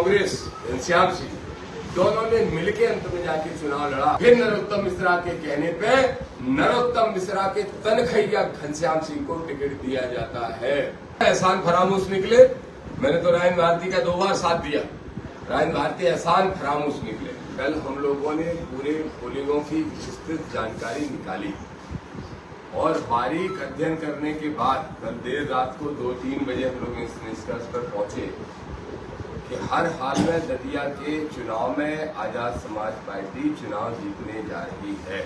कांग्रेस घनश्याम सिंह दोनों ने मिलकर अंत में जाके चुनाव लड़ा। फिर नरोत्तम मिश्रा के कहने पे नरोत्तम मिश्रा के तनखैया घनश्याम सिंह को टिकट दिया जाता है। एहसान फरामोश निकले। मैंने तो रायन भारती का 2 बार साथ दिया। रायन भारती एहसान फरामोश निकले। कल हम लोगों ने पूरे पोलिंगों की विस्तृत जानकारी निकाली और बारीक अध्ययन करने के बाद कल देर रात को 2-3 बजे हम लोग इस निष्कर्ष पर पहुंचे कि हर हाल में दतिया के चुनाव में आजाद समाज पार्टी चुनाव जीतने जा रही है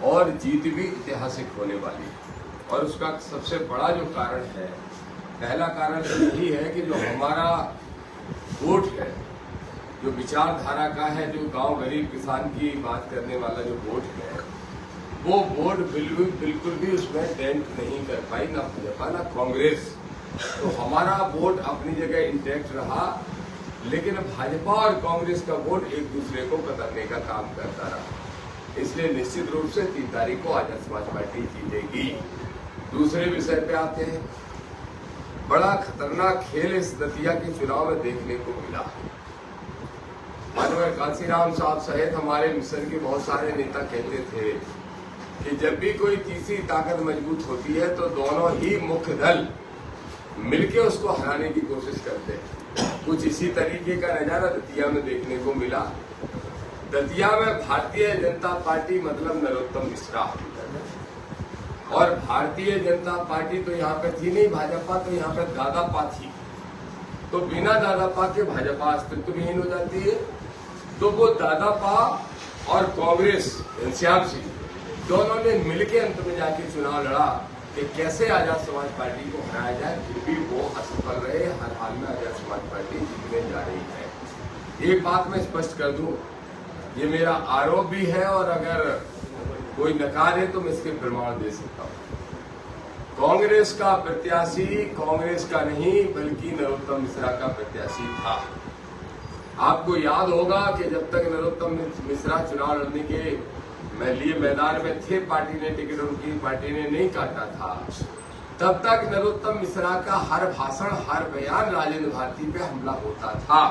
और जीत भी ऐतिहासिक होने वाली है। और उसका सबसे बड़ा जो कारण है, पहला कारण यही है कि जो हमारा वोट है, जो विचारधारा का है, जो गांव गरीब किसान की बात करने वाला जो वोट है, वो वोट बिल्कुल भी उसमें डेंट नहीं कर पाई, ना भाजपा ना कांग्रेस। तो हमारा वोट अपनी जगह इंटैक्ट रहा, लेकिन भाजपा और कांग्रेस का वोट एक दूसरे को कतरने का काम करता रहा। इसलिए निश्चित रूप से 3 तारीख को आजाद समाज पार्टी जीतेगी। दूसरे विषय पे आते हैं। बड़ा खतरनाक खेल इस दतिया के चुनाव में देखने को मिला। माननीय कांसीराम साहब सहित हमारे मिशन के बहुत सारे नेता कहते थे कि जब भी कोई तीसरी ताकत मजबूत होती है तो दोनों ही मुख्य दल मिलके उसको हराने की कोशिश करते हैं। कुछ इसी तरीके का नजारा दतिया में देखने को मिला। दतिया में भारतीय जनता पार्टी मतलब नरोत्तम मिश्रा, और भारतीय जनता पार्टी तो यहाँ पे थी नहीं, भाजपा तो यहाँ पे दादापा थी। तो बिना दादापा के भाजपा अस्तित्वहीन हो जाती है। तो वो दादापा और कांग्रेस घनश्याम सिंह दोनों ने मिलकर अंत में जाके चुनाव लड़ा कि कैसे आजाद समाज पार्टी को हराया जाए। फिर भी वो असफल रहे। हर हाल में आजाद समाज पार्टी जीतने जा रही है। एक बात मैं स्पष्ट कर दूं, ये मेरा आरोप भी है और अगर कोई नकार है तो मैं इसके प्रमाण दे सकता हूं। कांग्रेस का प्रत्याशी कांग्रेस का नहीं बल्कि नरोत्तम मिश्रा का प्रत्याशी था। आपको याद होगा कि जब तक नरोत्तम मिश्रा चुनाव लड़ने के लिए मैदान में थे, पार्टी ने टिकट उनकी पार्टी ने नहीं काटा था, तब तक नरोत्तम मिश्रा का हर भाषण हर बयान राजेंद्र भारती पे हमला होता था।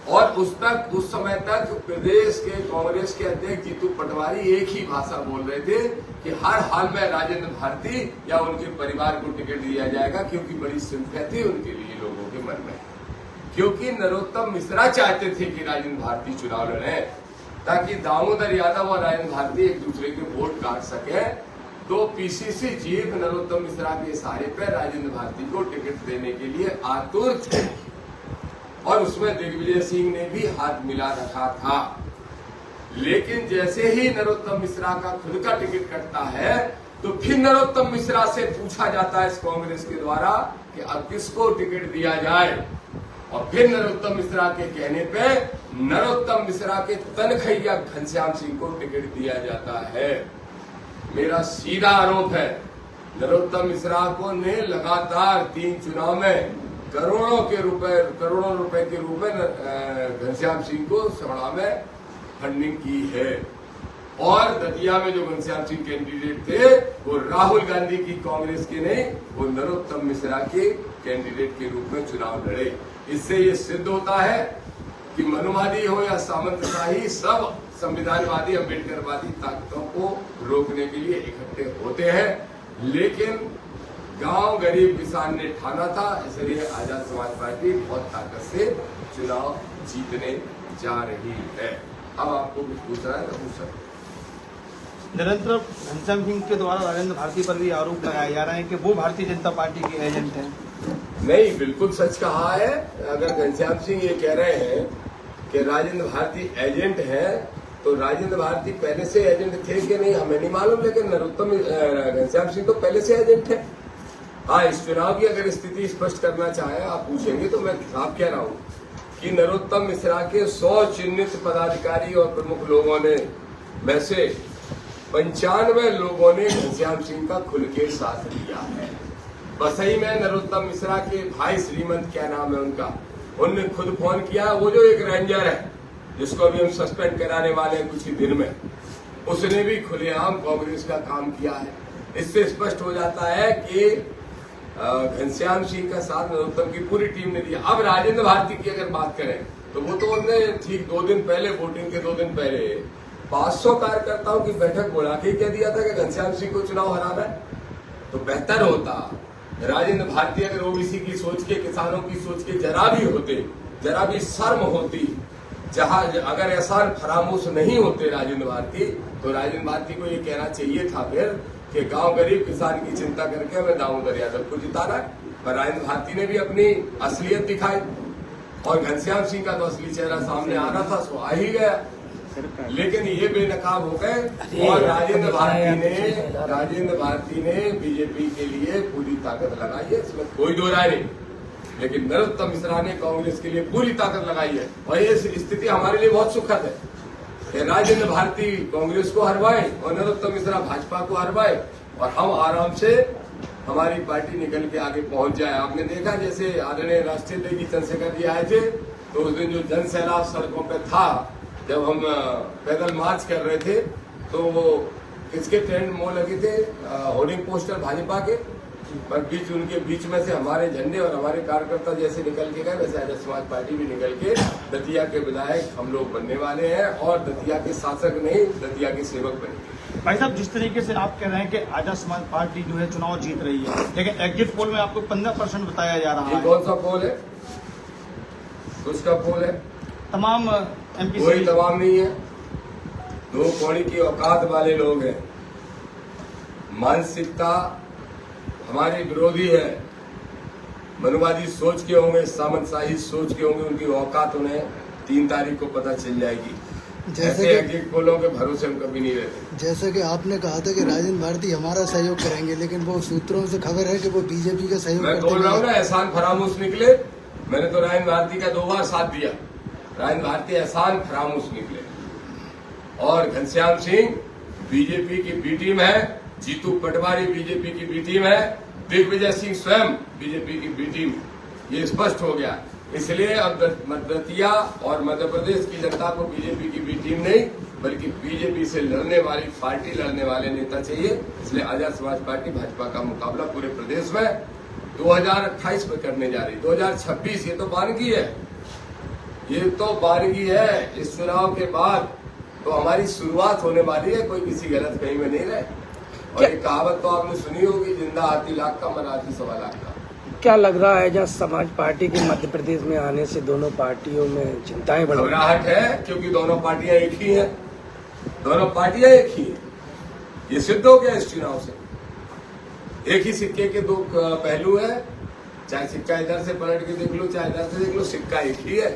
और उस समय तक प्रदेश के कांग्रेस के अध्यक्ष जीतू पटवारी एक ही भाषा बोल रहे थे कि हर हाल में राजेंद्र भारती या उनके परिवार को टिकट दिया जाएगा, क्योंकि बड़ी सिंपैथी उनके लिए लोगों के मन में, क्योंकि नरोत्तम मिश्रा चाहते थे कि राजेंद्र भारती चुनाव लड़े ताकि दामोदर यादव और राजेंद्र भारती एक दूसरे के वोट काट सके। तो पीसीसी चीफ नरोत्तम मिश्रा के इशारे पर राजेंद्र भारती को टिकट देने के लिए आतुर थे और उसमें दिग्विजय सिंह ने भी हाथ मिला रखा था। लेकिन जैसे ही नरोत्तम मिश्रा का खुद का टिकट कटता है तो फिर नरोत्तम मिश्रा से पूछा जाता है इस कांग्रेस के द्वारा कि अब किसको टिकट दिया जाए। और फिर नरोत्तम मिश्रा के कहने पे नरोत्तम मिश्रा के तनखैया घनश्याम सिंह को टिकट दिया जाता है। मेरा सीधा आरोप है, नरोत्तम मिश्रा को ने लगातार 3 चुनाव में करोड़ों रुपए के रूप में घनश्याम सिंह को सभा में फंडिंग की है। और दतिया में जो घनश्याम सिंह कैंडिडेट थे वो राहुल गांधी की कांग्रेस के नहीं, वो नरोत्तम मिश्रा के कैंडिडेट के रूप में चुनाव लड़े। इससे ये सिद्ध होता है कि मनुवादी हो या सामंतशाही, सब संविधानवादी अम्बेडकरवादी ताकतों को रोकने के लिए इकट्ठे होते हैं। लेकिन गांव गरीब किसान ने ठाना था, इसलिए आजाद समाज पार्टी बहुत ताकत से चुनाव जीतने जा रही है। अब आपको कुछ पूछना है तो पूछ सकते। निरंतर घनश्याम सिंह के द्वारा राजेंद्र भारती पर भी आरोप लगाया जा रहा है कि वो भारतीय जनता पार्टी के एजेंट हैं। नहीं, बिल्कुल सच कहा है। अगर घनश्याम सिंह ये कह रहे हैं कि राजेंद्र भारती एजेंट है तो राजेंद्र भारती पहले से एजेंट थे कि नहीं हमें नहीं मालूम, लेकिन नरोत्तम घनश्याम सिंह तो पहले से एजेंट है। हाँ, इस चुनाव की अगर स्थिति स्पष्ट करना चाहे आप पूछेंगे तो मैं साफ कह रहा हूँ कि नरोत्तम मिश्रा के 100 चिन्हित पदाधिकारी और प्रमुख लोगों ने में से 95 लोगों ने घनश्याम सिंह का खुल के साथ लिया है। बसई में नरोत्तम मिश्रा के भाई श्रीमंत, क्या नाम है उनका, उनने खुद फोन किया। वो जो एक रेंजर है जिसको अभी हम सस्पेंड कराने वाले हैं कुछ ही दिन में, उसने भी खुलेआम कांग्रेस का काम किया है। इससे स्पष्ट हो जाता है कि घनश्याम सिंह का साथ नरोत्तम की पूरी टीम ने दिया। अब राजेंद्र भारती की अगर बात करें तो वो तो उन्होंने ठीक 2 दिन पहले, वोटिंग के 2 दिन पहले 500 कार्यकर्ताओं की बैठक बुला के कह दिया था कि घनश्याम सिंह को चुनाव हराना है। तो बेहतर होता राजेंद्र भारती अगर ओबीसी की सोच के, किसानों की सोच के जरा भी होते, जरा भी शर्म होती, जहां अगर एहसान फरामोश नहीं होते राजेंद्र भारती, तो राजेंद्र भारती को ये कहना चाहिए था फिर कि गांव गरीब किसान की चिंता करके हमें दामोदर यादव को जिताना है। पर राजेंद्र भारती ने भी अपनी असलियत दिखाई और घनश्याम सिंह का तो असली चेहरा सामने आ रहा था, सो आ ही गया। लेकिन ये बेनकाब हो गए और राजेंद्र भारती ने बीजेपी के लिए पूरी ताकत लगाई है, इसमें कोई दो राय नहीं। लेकिन नरोत्तम मिश्रा ने कांग्रेस के लिए पूरी ताकत लगाई है और ये स्थिति हमारे लिए बहुत सुखद है कि राजेंद्र भारती कांग्रेस को हरवाए और नरोत्तम मिश्रा भाजपा को हरवाए और हम आराम से हमारी पार्टी निकल के आगे पहुंच जाए। आपने देखा जैसे आदरणीय राष्ट्रीय अध्यक्ष चंद्रशेखर जी आए थे तो उस दिन जो जन सैलाब सड़कों पे था, जब हम पैदल मार्च कर रहे थे तो वो किसके ट्रेंड मोड़ लगे थे, होर्डिंग पोस्टर भाजपा के, पर उनके बीच में से हमारे झंडे और हमारे कार्यकर्ता जैसे निकल के गए वैसे आजाद समाज पार्टी भी निकल के दतिया के विधायक हम लोग बनने वाले हैं और दतिया के शासक नहीं, दतिया के सेवक बनेंगे। भाई साहब, जिस तरीके से आप कह रहे हैं कि आजाद समाज पार्टी जो है चुनाव जीत रही है, लेकिन एग्जिट पोल में आपको 15% बताया जा रहा ये है। कौन सा पोल है? उसका पोल है? तमाम एमपी कोई तमाम नहीं है। 2 कौड़ी की औकात वाले लोग हैं, मानसिकता हमारे विरोधी है, मनुवादी सोच के होंगे, सामंतशाही सोच के होंगे, उनकी औकात उन्हें 3 तारीख को पता चल जाएगी। ऐसे एग्जिट पोलों के भरोसे हम कभी नहीं रहते। जैसे कि आपने कहा था कि राजेंद्र भारती हमारा सहयोग करेंगे, लेकिन वो सूत्रों से खबर है कि वो बीजेपी का सहयोग मैं बोल रहा हूँ ना, एहसान फरामोश निकले। मैंने तो राजेंद्र भारती का 2 बार साथ दिया। राजेंद्र भारती एहसान फरामोश निकले और घनश्याम सिंह बीजेपी की बी टीम है, जीतू पटवारी बीजेपी की बी टीम है, दिग्विजय सिंह स्वयं बीजेपी की बी टीम, ये स्पष्ट हो गया। इसलिए अब दतिया और मध्य प्रदेश की जनता को बीजेपी की बी टीम नहीं बल्कि बीजेपी से लड़ने वाली पार्टी, लड़ने वाले नेता चाहिए। इसलिए आजाद समाज पार्टी भाजपा का मुकाबला पूरे प्रदेश में 2028 में करने जा रही। 2026 ये तो बानगी है, ये तो बानगी है। इस चुनाव के बाद तो हमारी शुरुआत होने वाली है, कोई किसी गलत कहीं में नहीं रहे। और एक कहावत तो आपने सुनी होगी, जिंदा हाथी लाख का, मरा हाथी 1.25 लाख का। क्या लग रहा है आजाद समाज पार्टी के मध्य प्रदेश में आने से दोनों पार्टियों में चिंताएं बढ़ रही हैं? घबराहट है क्योंकि दोनों पार्टियां एक ही हैं, दोनों पार्टियां एक ही हैं। ये सिद्ध हो गया इस चुनाव से। एक ही सिक्के के 2 पहलू है, चाहे सिक्का इधर से पलट के देख लो चाहे इधर से देख लो, सिक्का एक ही है।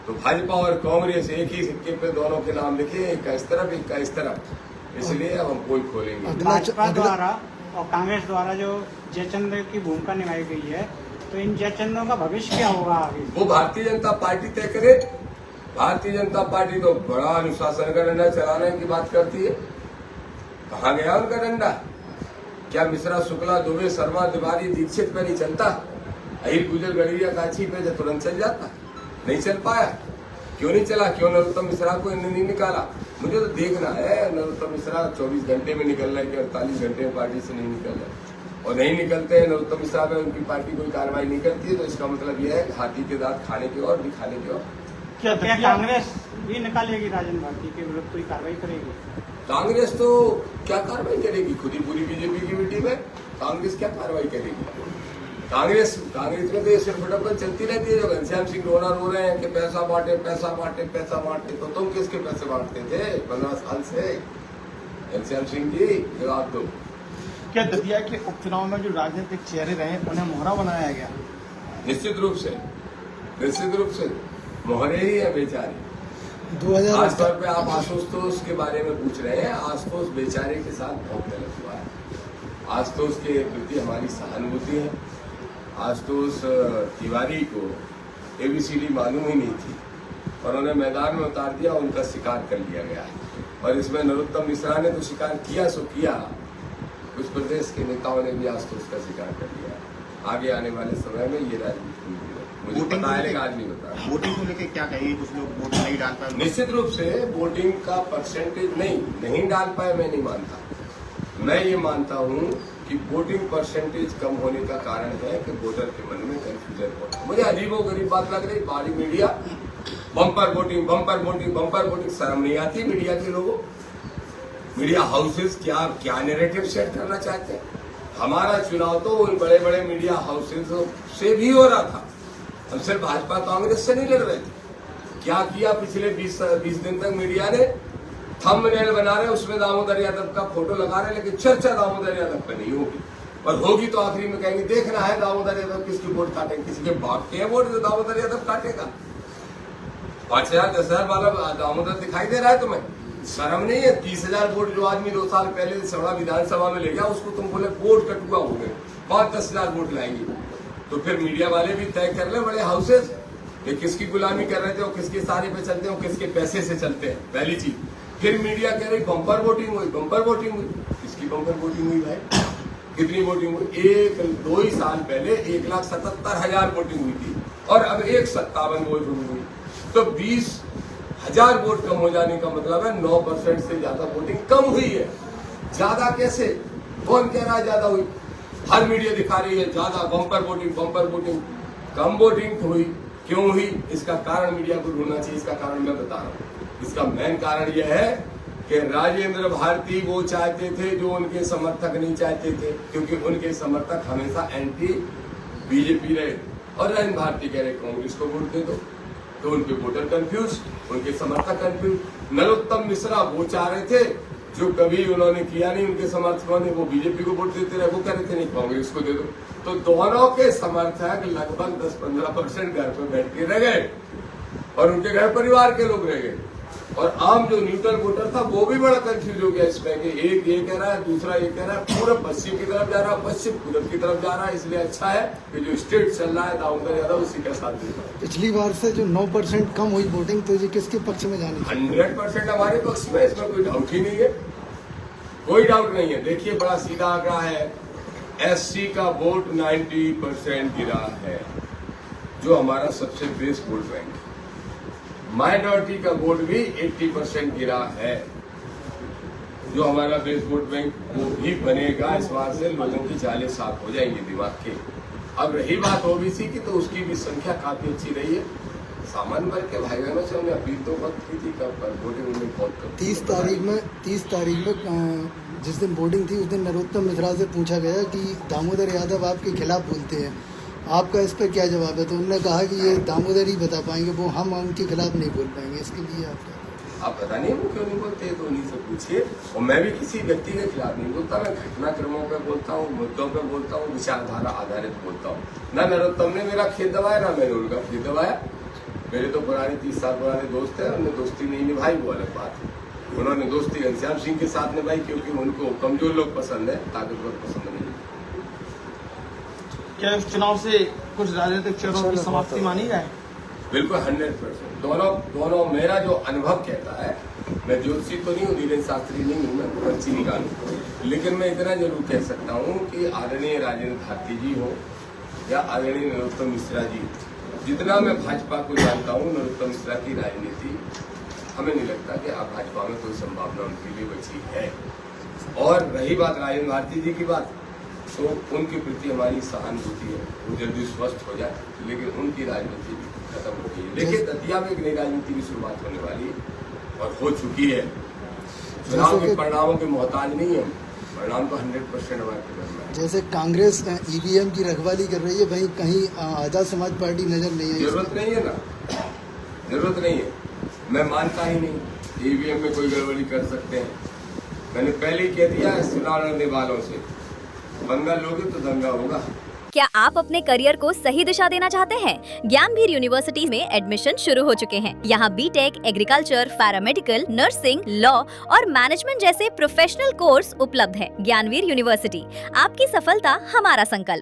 तो भाजपा और कांग्रेस एक ही सिक्के पे दोनों के नाम लिखे, एक का इस तरफ एक का इस तरफ। इसलिए अब हम कोई खोलेंगे। भाजपा द्वारा और कांग्रेस द्वारा जो जयचंद्र की भूमिका निभाई गई है, तो इन जयचंद्रों का भविष्य क्या होगा आगे? वो भारतीय जनता पार्टी तय करे। भारतीय जनता पार्टी तो बड़ा अनुशासन का डंडा चलाने की बात करती है। कहाँ गया उनका डंडा? क्या मिश्रा, शुक्ला, दुबे, शर्मा, तिवारी, दीक्षित पे नहीं चलता? अहिर, गुजर, गड़िया, काछी पे तुरंत चल जाता? नहीं चल पाया। क्यों नहीं चला? क्यों नरोत्तम मिश्रा को इन्होंने नहीं निकाला? मुझे तो देखना है नरोत्तम मिश्रा 24 घंटे में निकल रहा है कि 48 घंटे में पार्टी से नहीं निकल रहा है। और नहीं निकलते हैं नरोत्तम मिश्रा पे, उनकी पार्टी कोई कार्रवाई नहीं करती है, तो इसका मतलब यह है कि हाथी के दांत खाने की और दिखाने की और। क्या कांग्रेस भी निकालेगी राजेंद्र भारती के विरुद्ध कोई कार्रवाई करेगी? कांग्रेस तो क्या कार्रवाई करेगी? खुद ही पूरी बीजेपी की मीटिंग में कांग्रेस क्या कार्रवाई करेगी? कांग्रेस में तो ये सिर्फ डब्बल चलती रहती है। जो घनश्याम सिंह रो रहे हैं कि पैसा बांटे पैसा बांटे पैसा बांटे, तो तुम किसके पैसे बांटते थे 15 साल से? घनश्याम सिंह जी जवाब दो। क्या दतिया के उपचुनाव में जो राजनीतिक चेहरे रहे उन्हें मोहरा बनाया गया? निश्चित रूप से मोहरे ही है बेचारे। 2000 खासतौर पे आप आशुतोष के बारे में पूछ रहे हैं। आशुतोष बेचारे के साथ बहुत गलत हुआ है। आशुतोष के प्रति हमारी सहानुभूति है। आशुतोष तिवारी को ABCD मालूम ही नहीं थी और उन्हें मैदान में उतार दिया, उनका शिकार कर लिया गया है। और इसमें नरोत्तम मिश्रा ने तो शिकार किया सो किया, कुछ प्रदेश के नेताओं ने भी आशुतोष का शिकार कर लिया। आगे आने वाले समय में ये राजनीति मुझे पता है, लेकिन आज नहीं बता। वोटिंग को लेकर क्या कहेंगे? कुछ लोग वोट नहीं डाल पाए। निश्चित रूप से वोटिंग का परसेंटेज नहीं डाल पाए, मैं नहीं मानता। मैं ये मानता हूँ कि वोटिंग परसेंटेज कम होने का कारण है कि वोटर के मन में कंफ्यूजन होता है। मुझे अजीबोगरीब बात लग रही, बारी media bumper voting bumper voting bumper voting. शर्म नहीं आती मीडिया के लोगों? मीडिया हाउसेस क्या नैरेटिव सेट करना चाहते हैं? हमारा चुनाव तो उन बड़े बड़े मीडिया हाउसेस से भी हो रहा था, हम सिर्फ भाजपा कांग्रेस से नहीं लड़ रहे थे। क्या किया पिछले 20 दिन तक मीडिया ने? थंबनेल बना रहे, उसमें दामोदर यादव का फोटो लगा रहे, लेकिन चर्चा दामोदर यादव पर नहीं होगी, और होगी तो आखिरी में कहेंगे देखना है दामोदर यादव किसकी वोट काटेंगे। किसी के भागते हैं वोट तो दामोदर यादव काटेगा। 5,000 10,000 वाला दामोदर दिखाई दे रहा है तुम्हें? शर्म नहीं है? 30,000 वोट जो आदमी 2 साल पहले सभा विधानसभा में ले गया, उसको तुम बोले वोट कटुआ हो गए, 5-10,000 वोट लाएंगे। तो फिर मीडिया वाले भी तय कर ले, बड़े हाउसेस, कि किसकी गुलामी कर रहे थे और किसके सहारे पे चलते हैं और किसके पैसे से चलते हैं, पहली चीज। फिर मीडिया कह रही बम्पर वोटिंग हुई, बम्पर वोटिंग हुई। किसकी बम्पर वोटिंग हुई भाई? कितनी वोटिंग हुई? 2 ही साल पहले 1,77,000 वोटिंग हुई थी, और अब 1,57,000 वोटिंग हुई। तो 20,000 वोट कम हो जाने का मतलब है 9% से ज्यादा वोटिंग कम हुई है। ज्यादा कैसे? कौन कह रहा है ज्यादा हुई? हर मीडिया दिखा रही है ज्यादा बम्पर वोटिंग बम्पर वोटिंग। कम वोटिंग हुई, क्यों हुई? इसका कारण मीडिया को ढूंढना चाहिए। इसका कारण मैं बता रहा हूँ। इसका मेन कारण यह है कि राजेंद्र भारती वो चाहते थे जो उनके समर्थक नहीं चाहते थे, क्योंकि उनके समर्थक हमेशा एंटी बीजेपी रहे, और राजेंद्र भारती कह रहे कांग्रेस को वोट दे दो, तो उनके वोटर कंफ्यूज, उनके समर्थक कंफ्यूज। नरोत्तम मिश्रा वो चाह रहे थे जो कभी उन्होंने किया नहीं, उनके समर्थकों ने, वो बीजेपी को वोट देते रहे, वो कह रहे थे नहीं कांग्रेस को दे दो। तो दोनों के समर्थक लगभग 10-15% घर पर बैठ के रह गए, और उनके घर परिवार के लोग रह गए, और आम जो न्यूट्रल वोटर था वो भी बड़ा कंफ्यूज हो गया इसमें कि एक ये कह रहा है, दूसरा ये कह रहा है, पूरब पश्चिम की तरफ जा रहा है, पश्चिम पूरब की तरफ जा रहा है। इसलिए अच्छा है कि जो स्टेट चल रहा है दामोदर यादव उसी का साथ देता है। पिछली बार से जो 9% कम हुई वोटिंग, तो ये किसके पक्ष में जानी चाहिए? 100% हमारे पक्ष में, इसमें कोई डाउट ही नहीं है, कोई डाउट नहीं है। देखिए बड़ा सीधा आंकड़ा है, SC का वोट 90% गिरा है, जो हमारा सबसे बेस्ट वोट बैंक है। माइनॉरिटी का वोट भी 80% गिरा है, जो हमारा बेस्ट वोट बैंक वो भी बनेगा। इस बात से लोगों की चालें साफ हो जाएंगे दिमाग के। अब रही बात ओबीसी की, तो उसकी भी संख्या काफी अच्छी रही है। सामान्य वर्ग के भाई बहनों से हमने अपील तो बहुत की थी, पर वोटिंग उन्हें बहुत कम। 30 तारीख में जिस दिन वोटिंग थी, उस दिन नरोत्तम मिश्रा से पूछा गया कि दामोदर यादव आपके खिलाफ बोलते हैं, आपका इस पर क्या जवाब है? तो उन्होंने कहा कि ये दामोदर ही बता पाएंगे, वो हम उनके खिलाफ नहीं बोल पाएंगे। इसके लिए आप पता नहीं वो क्यों नहीं बोलते, तो उन्हीं से पूछिए। और मैं भी किसी व्यक्ति के खिलाफ नहीं बोलता, मैं घटनाक्रमों पे बोलता हूँ, मुद्दों पे बोलता हूँ, विचारधारा आधारित बोलता हूँ। ना नरोत्तम ने मेरा खेत दबाया, ना मैंने उनका खेत दबाया। मेरे तो पुराने 30 साल पुराने दोस्त हैं, उन्होंने दोस्ती नहीं निभाई, वो अलग बात है। उन्होंने दोस्ती घनश्याम सिंह के साथ निभाई, क्योंकि उनको कमजोर लोग पसंद है, ताकतवर पसंद नहीं। क्या इस चुनाव से कुछ राजनीतिक चेहरों की समाप्ति मानी जाए? बिल्कुल 100%। दोनों मेरा जो अनुभव कहता है, मैं ज्योतिषी तो नहीं हूँ, धीरेन्द्र शास्त्री नहीं हूँ, मैं पर्ची निकालूं, लेकिन मैं इतना जरूर कह सकता हूँ कि आदरणीय राजेंद्र भारती जी हो या आदरणीय नरोत्तम मिश्रा जी, जितना मैं भाजपा को जानता हूँ, नरोत्तम मिश्रा की राजनीति हमें नहीं लगता कि अब भाजपा में कोई संभावना उनके लिए बची है। और रही बात राजेंद्र भारती जी की बात, तो उनके प्रति हमारी सहानुभूति है, वो जल्दी स्वस्थ हो जाए, लेकिन उनकी राजनीति खत्म हो गई है। देखिए दतिया में एक नई राजनीति की शुरुआत होने वाली है और हो चुकी है। चुनाव के परिणामों के मोहताज नहीं है, परिणाम तो 100% हमारे पास में। जैसे कांग्रेस EVM की रखवाली कर रही है, वहीं कहीं आजाद समाज पार्टी नजर नहीं आई। जरूरत नहीं है ना, जरूरत नहीं है। मैं मानता ही नहीं EVM में कोई गड़बड़ी कर सकते हैं। मैंने पहले ही कह दिया चुनाव लड़ने वालों से, पंगा लोगे तो दंगा होगा। क्या आप अपने करियर को सही दिशा देना चाहते हैं? ज्ञानवीर यूनिवर्सिटी में एडमिशन शुरू हो चुके हैं। यहाँ B Tech, agriculture, paramedical, nursing, law और मैनेजमेंट जैसे प्रोफेशनल कोर्स उपलब्ध है। ज्ञानवीर यूनिवर्सिटी, आपकी सफलता हमारा संकल्प।